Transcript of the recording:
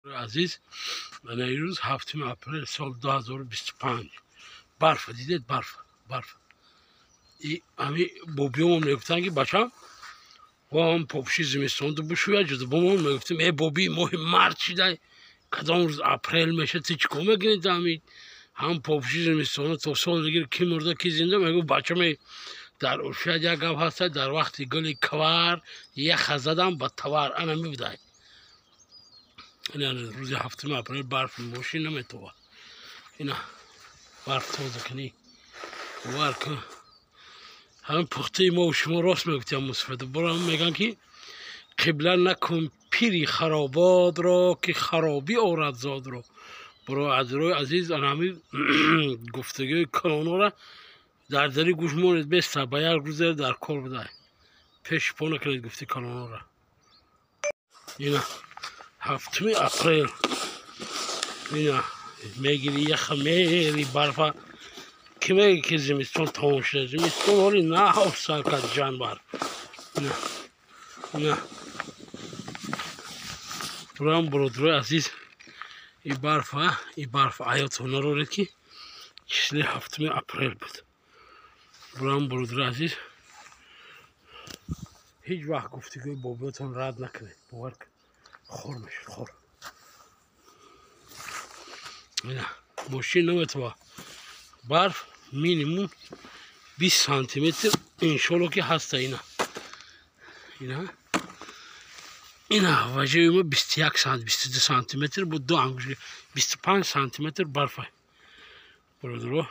عزیز من امروز 7 اپریل سال 2025 برف دیدید برف همین بوبیمون میگفتن که بچم و هم پاپشی زمستان تو بشوید جده بومون میگفتیم ای بوبی مهم مرد شده کدام روز اپریل میشه تو چیکار میکنید هم پاپشی زمستان تا سال دیگه کی مرده کی زنده میگو بچم در ارشد یک گپ هست در وقتی گل کوار یخ زدم با توار انا میبودای این روز 7 اپریل برف ماشین نمیتوه اینا برف تازه کنی ورکه همین پخته ما و شما راست میگفتیم مصفده برای هم میگن که قبله نکن پیری خرابات را که خرابی آورد زاد را برای عزیزای عزیز همین گفتگوی کانونا را در دری گوش مونید بسته با یک روز در کار بده پیش پا نکنید گفتی کانونا را اینا 7 اپریل اینا میگیری یخ میری برفه که میگه که زمستان تمام شده زمستان حالی نه حوصله کرد جانور نه برام برادرای عزیز این برف حیاتون رو که چیزی 7 اپریل بود برام برادرای عزیز هیچ وقت گفتگوی باباتون رد نکنید باور کن خور میشه خور اینا ماشین نمیتوه برف مینیموم 20 سانتی متر انشالله که هسته اینا وجه ما 21 سانتی 22 سانتی متر بود 2 انگشت 25 سانتی متر برف برادرها